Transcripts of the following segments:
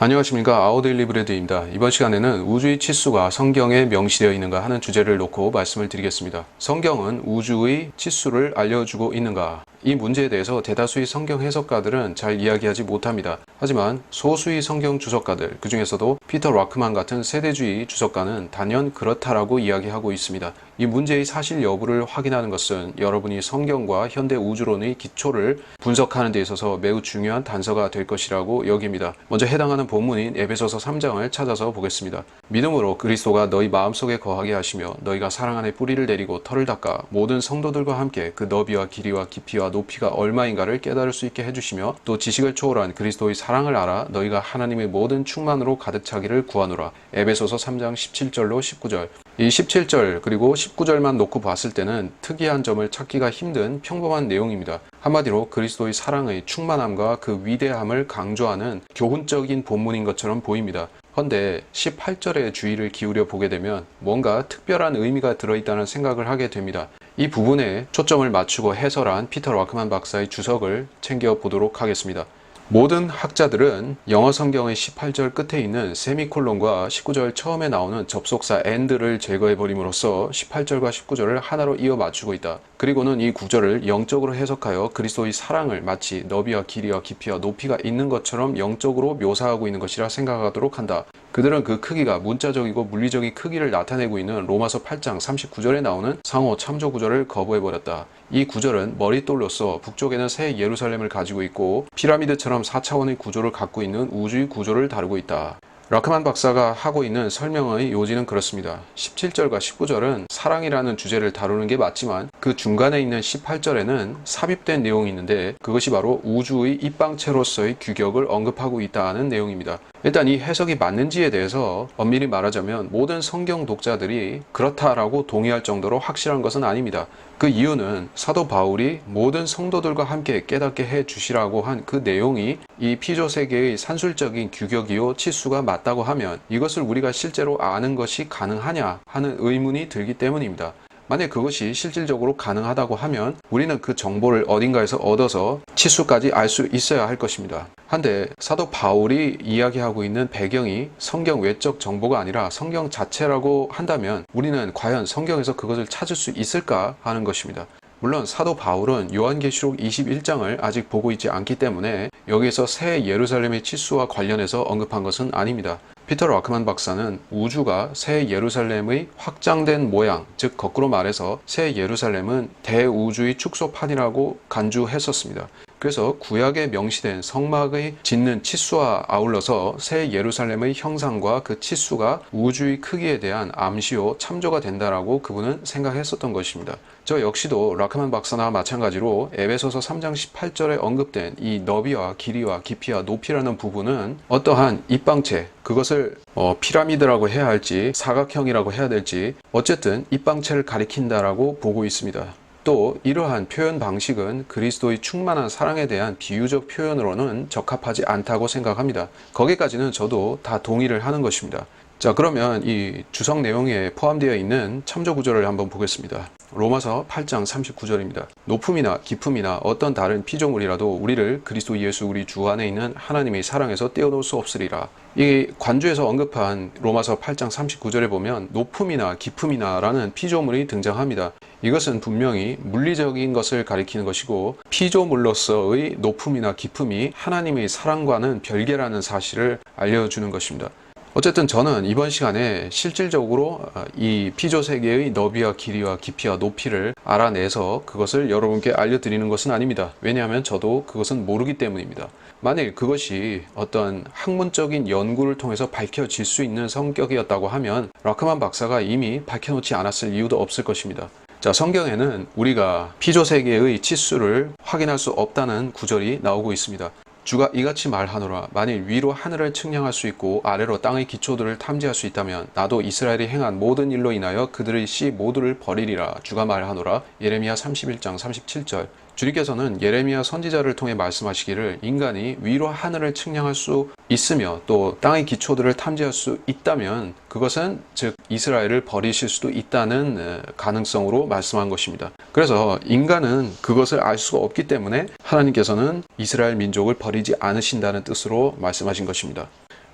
안녕하십니까. 아우데일리 브레드입니다. 이번 시간에는 우주의 치수가 성경에 명시되어 있는가 하는 주제를 놓고 말씀을 드리겠습니다. 성경은 우주의 치수를 알려주고 있는가? 이 문제에 대해서 대다수의 성경 해석가들은 잘 이야기하지 못합니다. 하지만 소수의 성경 주석가들, 그 중에서도 피터 라크만 같은 세대주의 주석가는 단연 그렇다라고 이야기하고 있습니다. 이 문제의 사실 여부를 확인하는 것은 여러분이 성경과 현대 우주론의 기초를 분석하는 데 있어서 매우 중요한 단서가 될 것이라고 여깁니다. 먼저 해당하는 본문인 에베소서 3장을 찾아서 보겠습니다. 믿음으로 그리스도가 너희 마음속에 거하게 하시며 너희가 사랑 안에 뿌리를 내리고 털을 닦아 모든 성도들과 함께 그 너비와 길이와 깊이와 높이가 얼마인가를 깨달을 수 있게 해주시며 또 지식을 초월한 그리스도의 사랑을 알아 너희가 하나님의 모든 충만으로 가득 차기를 구하노라. 에베소서 3장 17절로 19절. 이 17절 그리고 19절만 놓고 봤을 때는 특이한 점을 찾기가 힘든 평범한 내용입니다. 한마디로 그리스도의 사랑의 충만함과 그 위대함을 강조하는 교훈적인 본문인 것처럼 보입니다. 헌데 18절에 주의를 기울여 보게 되면 뭔가 특별한 의미가 들어있다는 생각을 하게 됩니다. 이 부분에 초점을 맞추고 해설한 피터 라크만 박사의 주석을 챙겨보도록 하겠습니다. 모든 학자들은 영어 성경의 18절 끝에 있는 세미콜론과 19절 처음에 나오는 접속사 and를 제거해버림으로써 18절과 19절을 하나로 이어 맞추고 있다. 그리고는 이 구절을 영적으로 해석하여 그리스도의 사랑을 마치 너비와 길이와 깊이와 높이가 있는 것처럼 영적으로 묘사하고 있는 것이라 생각하도록 한다. 그들은 그 크기가 문자적이고 물리적인 크기를 나타내고 있는 로마서 8장 39절에 나오는 상호 참조 구절을 거부해버렸다. 이 구절은 머릿돌로서 북쪽에는 새 예루살렘을 가지고 있고 피라미드처럼 4차원의 구조를 갖고 있는 우주의 구조를 다루고 있다. 라크만 박사가 하고 있는 설명의 요지는 그렇습니다. 17절과 19절은 사랑이라는 주제를 다루는 게 맞지만 그 중간에 있는 18절에는 삽입된 내용이 있는데 그것이 바로 우주의 입방체로서의 규격을 언급하고 있다는 내용입니다. 일단 이 해석이 맞는지에 대해서 엄밀히 말하자면 모든 성경 독자들이 그렇다라고 동의할 정도로 확실한 것은 아닙니다. 그 이유는 사도 바울이 모든 성도들과 함께 깨닫게 해 주시라고 한 그 내용이 이 피조 세계의 산술적인 규격이요 치수가 맞다고 하면 이것을 우리가 실제로 아는 것이 가능하냐 하는 의문이 들기 때문입니다. 만약 그것이 실질적으로 가능하다고 하면 우리는 그 정보를 어딘가에서 얻어서 치수까지 알 수 있어야 할 것입니다. 한데 사도 바울이 이야기하고 있는 배경이 성경 외적 정보가 아니라 성경 자체라고 한다면 우리는 과연 성경에서 그것을 찾을 수 있을까 하는 것입니다. 물론 사도 바울은 요한계시록 21장을 아직 보고 있지 않기 때문에 여기에서 새 예루살렘의 치수와 관련해서 언급한 것은 아닙니다. 피터 라크만 박사는 우주가 새 예루살렘의 확장된 모양, 즉 거꾸로 말해서 새 예루살렘은 대우주의 축소판이라고 간주했었습니다. 그래서 구약에 명시된 성막의 짓는 치수와 아울러서 새 예루살렘의 형상과 그 치수가 우주의 크기에 대한 암시요 참조가 된다라고 그분은 생각했었던 것입니다. 저 역시도 라크만 박사나 마찬가지로 에베소서 3장 18절에 언급된 이 너비와 길이와 깊이와 높이라는 부분은 어떠한 입방체, 그것을 피라미드라고 해야 할지 사각형이라고 해야 될지 어쨌든 입방체를 가리킨다라고 보고 있습니다. 또 이러한 표현 방식은 그리스도의 충만한 사랑에 대한 비유적 표현으로는 적합하지 않다고 생각합니다. 거기까지는 저도 다 동의를 하는 것입니다. 자, 그러면 이 주석 내용에 포함되어 있는 참조 구절을 한번 보겠습니다. 로마서 8장 39절입니다. 높음이나 깊음이나 어떤 다른 피조물이라도 우리를 그리스도 예수 우리 주 안에 있는 하나님의 사랑에서 떼어놓을 수 없으리라. 이 관주에서 언급한 로마서 8장 39절에 보면 높음이나 깊음이나 라는 피조물이 등장합니다. 이것은 분명히 물리적인 것을 가리키는 것이고 피조물로서의 높음이나 깊음이 하나님의 사랑과는 별개라는 사실을 알려주는 것입니다. 어쨌든 저는 이번 시간에 실질적으로 이 피조 세계의 너비와 길이와 깊이와 높이를 알아내서 그것을 여러분께 알려드리는 것은 아닙니다. 왜냐하면 저도 그것은 모르기 때문입니다. 만일 그것이 어떤 학문적인 연구를 통해서 밝혀질 수 있는 성격이었다고 하면 라크만 박사가 이미 밝혀놓지 않았을 이유도 없을 것입니다. 자, 성경에는 우리가 피조 세계의 치수를 확인할 수 없다는 구절이 나오고 있습니다. 주가 이같이 말하노라. 만일 위로 하늘을 측량할 수 있고 아래로 땅의 기초들을 탐지할 수 있다면 나도 이스라엘이 행한 모든 일로 인하여 그들의 씨 모두를 버리리라. 주가 말하노라. 예레미야 31장 37절. 주님께서는 예레미야 선지자를 통해 말씀하시기를 인간이 위로 하늘을 측량할 수 있으며 또 땅의 기초들을 탐지할 수 있다면 그것은 즉 이스라엘을 버리실 수도 있다는 가능성으로 말씀한 것입니다. 그래서 인간은 그것을 알 수가 없기 때문에 하나님께서는 이스라엘 민족을 버리지 않으신다는 뜻으로 말씀하신 것입니다.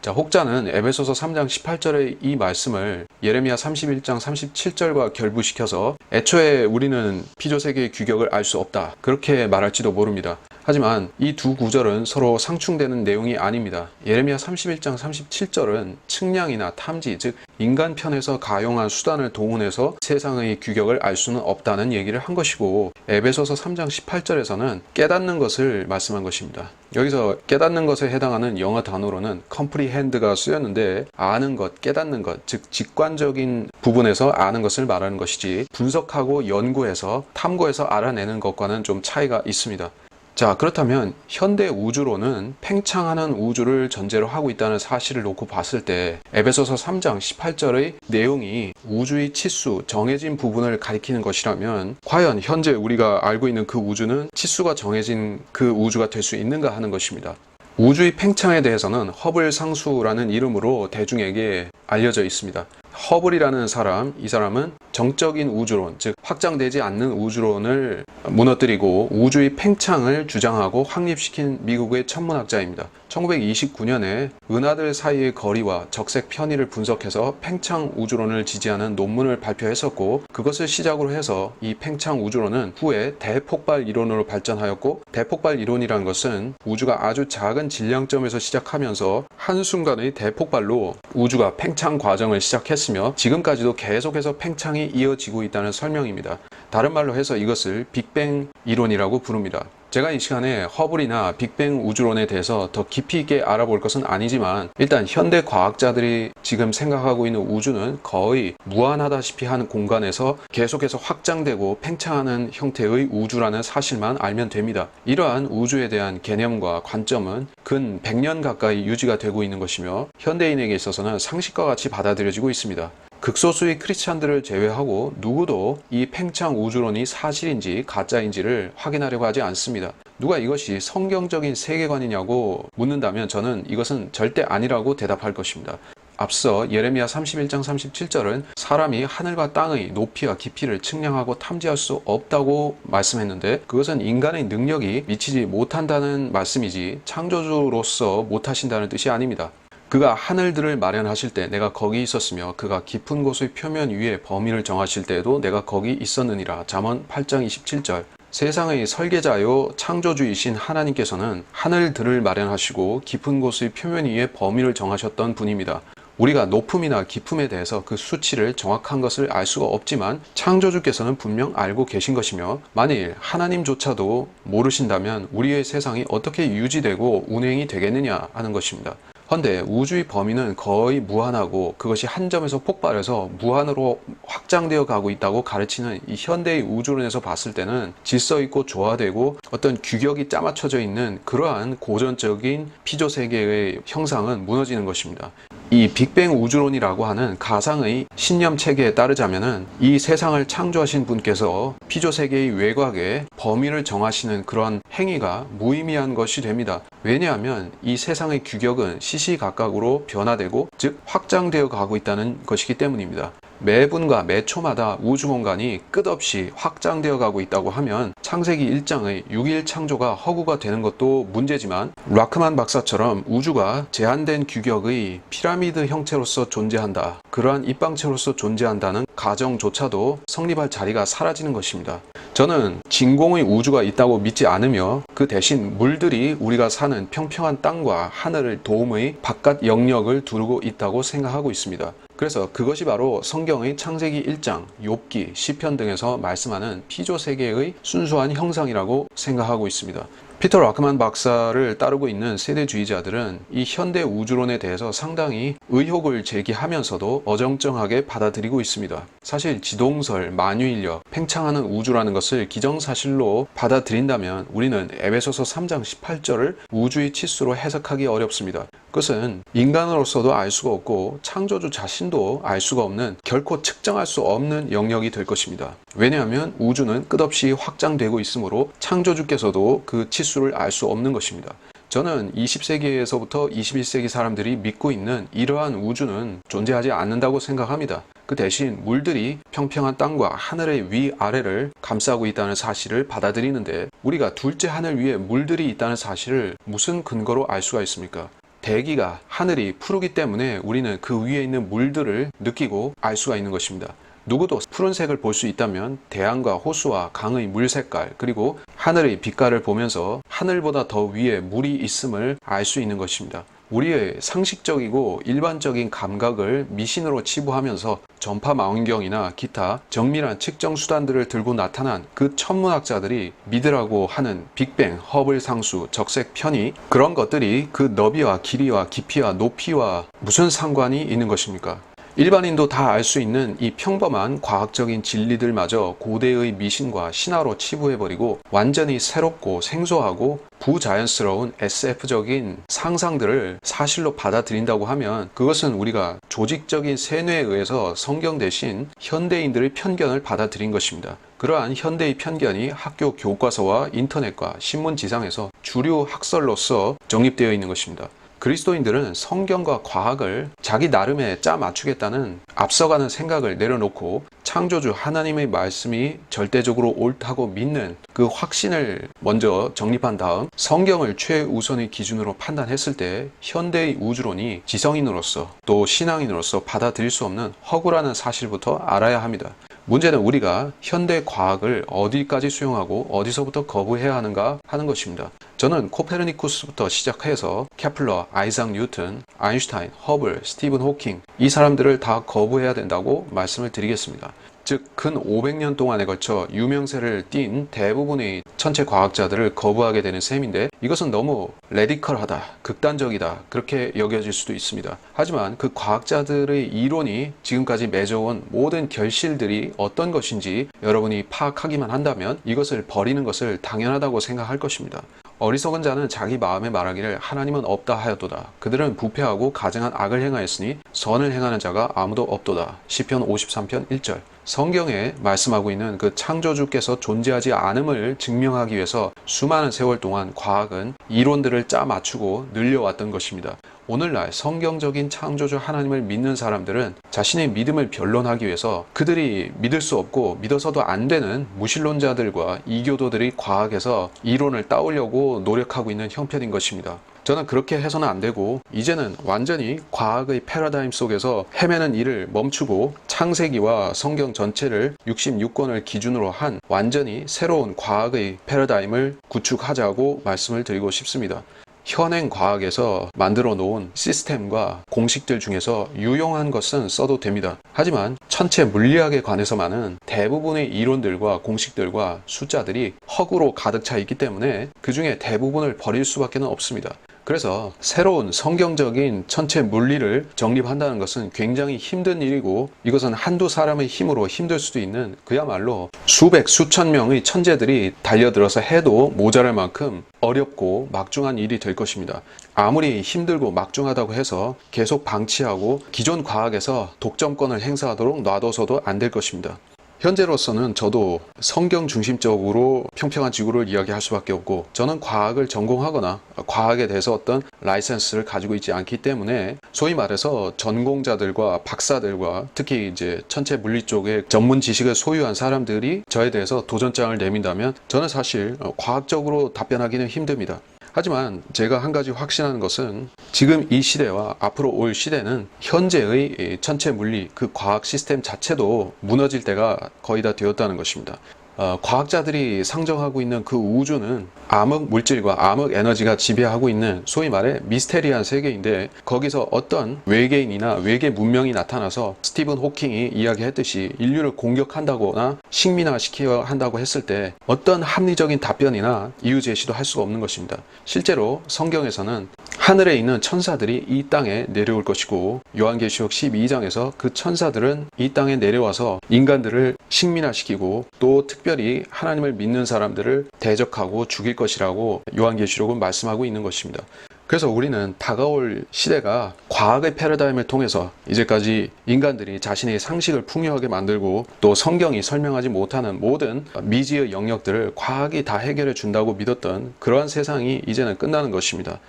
자, 혹자는 에베소서 3장 18절의 이 말씀을 예레미야 31장 37절과 결부시켜서 애초에 우리는 피조세계의 규격을 알 수 없다, 그렇게 말할지도 모릅니다. 하지만 이 두 구절은 서로 상충되는 내용이 아닙니다. 예레미야 31장 37절은 측량이나 탐지, 즉 인간 편에서 가용한 수단을 동원해서 세상의 규격을 알 수는 없다는 얘기를 한 것이고, 에베소서 3장 18절에서는 깨닫는 것을 말씀한 것입니다. 여기서 깨닫는 것에 해당하는 영어 단어로는 comprehend가 쓰였는데, 아는 것, 깨닫는 것, 즉 직관적인 부분에서 아는 것을 말하는 것이지 분석하고 연구해서 탐구해서 알아내는 것과는 좀 차이가 있습니다. 자, 그렇다면 현대 우주론은 팽창하는 우주를 전제로 하고 있다는 사실을 놓고 봤을 때 에베소서 3장 18절의 내용이 우주의 치수, 정해진 부분을 가리키는 것이라면 과연 현재 우리가 알고 있는 그 우주는 치수가 정해진 그 우주가 될 수 있는가 하는 것입니다. 우주의 팽창에 대해서는 허블 상수라는 이름으로 대중에게 알려져 있습니다. 허블이라는 사람, 이 사람은 정적인 우주론, 즉 확장되지 않는 우주론을 무너뜨리고 우주의 팽창을 주장하고 확립시킨 미국의 천문학자입니다. 1929년에 은하들 사이의 거리와 적색 편의를 분석해서 팽창 우주론을 지지하는 논문을 발표했었고, 그것을 시작으로 해서 이 팽창 우주론은 후에 대폭발 이론으로 발전하였고, 대폭발 이론이라는 것은 우주가 아주 작은 질량점에서 시작하면서 한순간의 대폭발로 우주가 팽창 과정을 시작했으며 지금까지도 계속해서 팽창이 이어지고 있다는 설명입니다. 다른 말로 해서 이것을 빅뱅 이론이라고 부릅니다. 제가 이 시간에 허블이나 빅뱅 우주론에 대해서 더 깊이 있게 알아볼 것은 아니지만, 일단 현대 과학자들이 지금 생각하고 있는 우주는 거의 무한하다시피 하는 공간에서 계속해서 확장되고 팽창하는 형태의 우주라는 사실만 알면 됩니다. 이러한 우주에 대한 개념과 관점은 근 100년 가까이 유지가 되고 있는 것이며 현대인에게 있어서는 상식과 같이 받아들여지고 있습니다. 극소수의 크리스찬들을 제외하고 누구도 이 팽창 우주론이 사실인지 가짜인지를 확인하려고 하지 않습니다. 누가 이것이 성경적인 세계관이냐고 묻는다면 저는 이것은 절대 아니라고 대답할 것입니다. 앞서 예레미야 31장 37절은 사람이 하늘과 땅의 높이와 깊이를 측량하고 탐지할 수 없다고 말씀했는데, 그것은 인간의 능력이 미치지 못한다는 말씀이지 창조주로서 못하신다는 뜻이 아닙니다. 그가 하늘들을 마련하실 때 내가 거기 있었으며 그가 깊은 곳의 표면 위에 범위를 정하실 때에도 내가 거기 있었느니라. 잠언 8장 27절. 세상의 설계자요 창조주이신 하나님께서는 하늘들을 마련하시고 깊은 곳의 표면 위에 범위를 정하셨던 분입니다. 우리가 높음이나 깊음에 대해서 그 수치를 정확한 것을 알 수가 없지만 창조주께서는 분명 알고 계신 것이며, 만일 하나님조차도 모르신다면 우리의 세상이 어떻게 유지되고 운행이 되겠느냐 하는 것입니다. 헌데 우주의 범위는 거의 무한하고 그것이 한 점에서 폭발해서 무한으로 확장되어 가고 있다고 가르치는 이 현대의 우주론에서 봤을 때는 질서 있고 조화되고 어떤 규격이 짜맞춰져 있는 그러한 고전적인 피조세계의 형상은 무너지는 것입니다. 이 빅뱅 우주론이라고 하는 가상의 신념 체계에 따르자면은 이 세상을 창조하신 분께서 피조세계의 외곽에 범위를 정하시는 그런 행위가 무의미한 것이 됩니다. 왜냐하면 이 세상의 규격은 시시각각으로 변화되고, 즉 확장되어 가고 있다는 것이기 때문입니다. 매분과 매초마다 우주 공간이 끝없이 확장되어 가고 있다고 하면 창세기 1장의 6일 창조가 허구가 되는 것도 문제지만, 라크만 박사처럼 우주가 제한된 규격의 피라미드 형태로서 존재한다, 그러한 입방체로서 존재한다는 가정조차도 성립할 자리가 사라지는 것입니다. 저는 진공의 우주가 있다고 믿지 않으며 그 대신 물들이 우리가 사는 평평한 땅과 하늘을 도움의 바깥 영역을 두르고 있다고 생각하고 있습니다. 그래서 그것이 바로 성경의 창세기 1장, 욥기, 시편 등에서 말씀하는 피조세계의 순수한 형상이라고 생각하고 있습니다. 피터 라크만 박사를 따르고 있는 세대주의자들은 이 현대 우주론에 대해서 상당히 의혹을 제기하면서도 어정쩡하게 받아들이고 있습니다. 사실 지동설, 만유인력, 팽창하는 우주라는 것을 기정사실로 받아들인다면 우리는 에베소서 3장 18절을 우주의 치수로 해석하기 어렵습니다. 그것은 인간으로서도 알 수가 없고 창조주 자신도 알 수가 없는, 결코 측정할 수 없는 영역이 될 것입니다. 왜냐하면 우주는 끝없이 확장되고 있으므로 창조주께서도 그 치수를 알 수 없는 것입니다. 저는 20세기에서부터 21세기 사람들이 믿고 있는 이러한 우주는 존재하지 않는다고 생각합니다. 그 대신 물들이 평평한 땅과 하늘의 위아래를 감싸고 있다는 사실을 받아들이는데, 우리가 둘째 하늘 위에 물들이 있다는 사실을 무슨 근거로 알 수가 있습니까? 대기가 하늘이 푸르기 때문에 우리는 그 위에 있는 물들을 느끼고 알 수가 있는 것입니다. 누구도 푸른색을 볼 수 있다면 대양과 호수와 강의 물 색깔 그리고 하늘의 빛깔을 보면서 하늘보다 더 위에 물이 있음을 알 수 있는 것입니다. 우리의 상식적이고 일반적인 감각을 미신으로 치부하면서 전파 망원경이나 기타 정밀한 측정 수단들을 들고 나타난 그 천문학자들이 믿으라고 하는 빅뱅, 허블 상수, 적색 편의 그런 것들이 그 너비와 길이와 깊이와 높이와 무슨 상관이 있는 것입니까? 일반인도 다 알 수 있는 이 평범한 과학적인 진리들마저 고대의 미신과 신화로 치부해버리고 완전히 새롭고 생소하고 부자연스러운 SF적인 상상들을 사실로 받아들인다고 하면 그것은 우리가 조직적인 세뇌에 의해서 성경 대신 현대인들의 편견을 받아들인 것입니다. 그러한 현대의 편견이 학교 교과서와 인터넷과 신문지상에서 주류 학설로서 정립되어 있는 것입니다. 그리스도인들은 성경과 과학을 자기 나름에 짜 맞추겠다는 앞서가는 생각을 내려놓고 창조주 하나님의 말씀이 절대적으로 옳다고 믿는 그 확신을 먼저 정립한 다음 성경을 최우선의 기준으로 판단했을 때 현대의 우주론이 지성인으로서 또 신앙인으로서 받아들일 수 없는 허구라는 사실부터 알아야 합니다. 문제는 우리가 현대 과학을 어디까지 수용하고 어디서부터 거부해야 하는가 하는 것입니다. 저는 코페르니쿠스부터 시작해서 케플러, 아이작 뉴턴, 아인슈타인, 허블, 스티븐 호킹 이 사람들을 다 거부해야 된다고 말씀을 드리겠습니다. 즉, 근 500년 동안에 걸쳐 유명세를 띈 대부분의 천체 과학자들을 거부하게 되는 셈인데 이것은 너무 레디컬하다, 극단적이다 그렇게 여겨질 수도 있습니다. 하지만 그 과학자들의 이론이 지금까지 맺어온 모든 결실들이 어떤 것인지 여러분이 파악하기만 한다면 이것을 버리는 것을 당연하다고 생각할 것입니다. 어리석은 자는 자기 마음에 말하기를 하나님은 없다 하였도다. 그들은 부패하고 가증한 악을 행하였으니 선을 행하는 자가 아무도 없도다. 시편 53편 1절. 성경에 말씀하고 있는 그 창조주께서 존재하지 않음을 증명하기 위해서 수많은 세월 동안 과학은 이론들을 짜 맞추고 늘려왔던 것입니다. 오늘날 성경적인 창조주 하나님을 믿는 사람들은 자신의 믿음을 변론하기 위해서 그들이 믿을 수 없고 믿어서도 안 되는 무신론자들과 이교도들이 과학에서 이론을 따오려고 노력하고 있는 형편인 것입니다. 저는 그렇게 해서는 안 되고 이제는 완전히 과학의 패러다임 속에서 헤매는 일을 멈추고 창세기와 성경 전체를 66권을 기준으로 한 완전히 새로운 과학의 패러다임을 구축하자고 말씀을 드리고 싶습니다. 현행 과학에서 만들어 놓은 시스템과 공식들 중에서 유용한 것은 써도 됩니다. 하지만 천체 물리학에 관해서만은 대부분의 이론들과 공식들과 숫자들이 허구로 가득 차 있기 때문에 그 중에 대부분을 버릴 수밖에 없습니다. 그래서 새로운 성경적인 천체 물리를 정립한다는 것은 굉장히 힘든 일이고 이것은 한두 사람의 힘으로 힘들 수도 있는 그야말로 수백 수천 명의 천재들이 달려들어서 해도 모자랄 만큼 어렵고 막중한 일이 될 것입니다. 아무리 힘들고 막중하다고 해서 계속 방치하고 기존 과학에서 독점권을 행사하도록 놔둬서도 안 될 것입니다. 현재로서는 저도 성경 중심적으로 평평한 지구를 이야기할 수밖에 없고 저는 과학을 전공하거나 과학에 대해서 어떤 라이센스를 가지고 있지 않기 때문에 소위 말해서 전공자들과 박사들과 특히 이제 천체 물리 쪽의 전문 지식을 소유한 사람들이 저에 대해서 도전장을 내민다면 저는 사실 과학적으로 답변하기는 힘듭니다. 하지만 제가 한 가지 확신하는 것은 지금 이 시대와 앞으로 올 시대는 현재의 천체 물리 그 과학 시스템 자체도 무너질 때가 거의 다 되었다는 것입니다. 과학자들이 상정하고 있는 그 우주는 암흑 물질과 암흑 에너지가 지배하고 있는 소위 말해 미스테리한 세계인데 거기서 어떤 외계인이나 외계 문명이 나타나서 스티븐 호킹이 이야기했듯이 인류를 공격한다거나 식민화시켜야 한다고 했을 때 어떤 합리적인 답변이나 이유 제시도 할 수가 없는 것입니다. 실제로 성경에서는 하늘에 있는 천사들이 이 땅에 내려올 것이고 요한계시록 12장에서 그 천사들은 이 땅에 내려와서 인간들을 식민화시키고 또 특별히 하나님을 믿는 사람들을 대적하고 죽일 것이라고 요한계시록은 말씀하고 있는 것입니다. 그래서 우리는 다가올 시대가 과학의 패러다임을 통해서 이제까지 인간들이 자신의 상식을 풍요하게 만들고 또 성경이 설명하지 못하는 모든 미지의 영역들을 과학이 다 해결해 준다고 믿었던 그러한 세상이 이제는 끝나는 것입니다.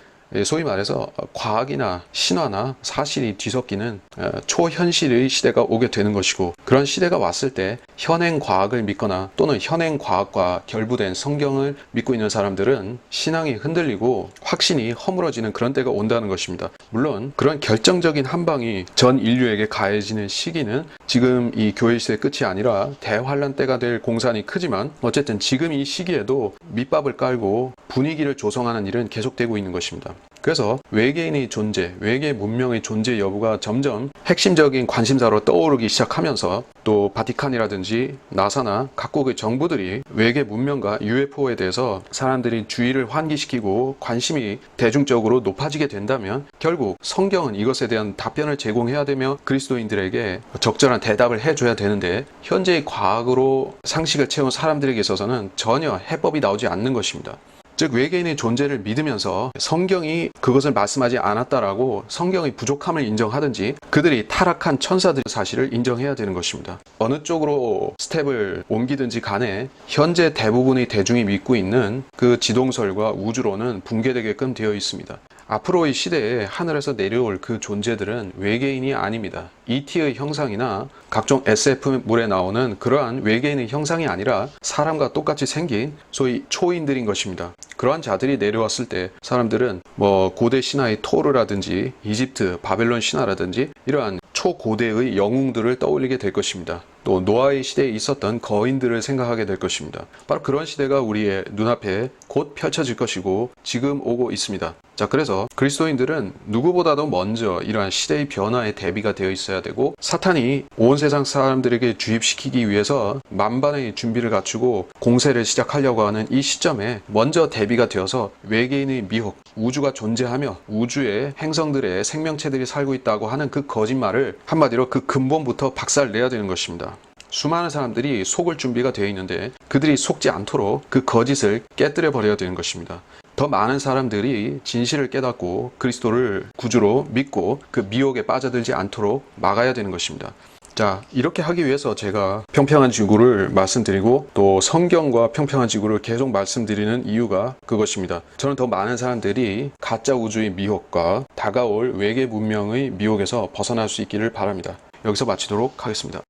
소위 말해서 과학이나 신화나 사실이 뒤섞이는 초현실의 시대가 오게 되는 것이고, 그런 시대가 왔을 때 현행 과학을 믿거나 또는 현행 과학과 결부된 성경을 믿고 있는 사람들은 신앙이 흔들리고 확신이 허물어지는 그런 때가 온다는 것입니다. 물론 그런 결정적인 한 방이 전 인류에게 가해지는 시기는 지금 이 교회 시대의 끝이 아니라 대환란 때가 될 공산이 크지만, 어쨌든 지금 이 시기에도 밑밥을 깔고 분위기를 조성하는 일은 계속되고 있는 것입니다. 그래서 외계인의 존재, 외계 문명의 존재 여부가 점점 핵심적인 관심사로 떠오르기 시작하면서, 또 바티칸이라든지 나사나 각국의 정부들이 외계 문명과 UFO에 대해서 사람들이 주의를 환기시키고 관심이 대중적으로 높아지게 된다면, 결국 성경은 이것에 대한 답변을 제공해야 되며 그리스도인들에게 적절한 대답을 해줘야 되는데, 현재의 과학으로 상식을 채운 사람들에게 있어서는 전혀 해법이 나오지 않는 것입니다. 즉, 외계인의 존재를 믿으면서 성경이 그것을 말씀하지 않았다라고 성경의 부족함을 인정하든지, 그들이 타락한 천사들의 사실을 인정해야 되는 것입니다. 어느 쪽으로 스텝을 옮기든지 간에 현재 대부분의 대중이 믿고 있는 그 지동설과 우주론은 붕괴되게끔 되어 있습니다. 앞으로의 시대에 하늘에서 내려올 그 존재들은 외계인이 아닙니다. E.T.의 형상이나 각종 SF물에 나오는 그러한 외계인의 형상이 아니라 사람과 똑같이 생긴 소위 초인들인 것입니다. 그러한 자들이 내려왔을 때 사람들은 고대 신화의 토르라든지 이집트, 바벨론 신화라든지 이러한 초고대의 영웅들을 떠올리게 될 것입니다. 또 노아의 시대에 있었던 거인들을 생각하게 될 것입니다. 바로 그런 시대가 우리의 눈앞에 곧 펼쳐질 것이고 지금 오고 있습니다. 자, 그래서 그리스도인들은 누구보다도 먼저 이러한 시대의 변화에 대비가 되어 있어야 되고, 사탄이 온 세상 사람들에게 주입시키기 위해서 만반의 준비를 갖추고 공세를 시작하려고 하는 이 시점에 먼저 대비가 되어서 외계인의 미혹, 우주가 존재하며 우주의 행성들의 생명체들이 살고 있다고 하는 그 거짓말을 한마디로 그 근본부터 박살내야 되는 것입니다. 수많은 사람들이 속을 준비가 되어 있는데 그들이 속지 않도록 그 거짓을 깨뜨려 버려야 되는 것입니다. 더 많은 사람들이 진실을 깨닫고 그리스도를 구주로 믿고 그 미혹에 빠져들지 않도록 막아야 되는 것입니다. 자, 이렇게 하기 위해서 제가 평평한 지구를 말씀드리고 또 성경과 평평한 지구를 계속 말씀드리는 이유가 그것입니다. 저는 더 많은 사람들이 가짜 우주의 미혹과 다가올 외계 문명의 미혹에서 벗어날 수 있기를 바랍니다. 여기서 마치도록 하겠습니다.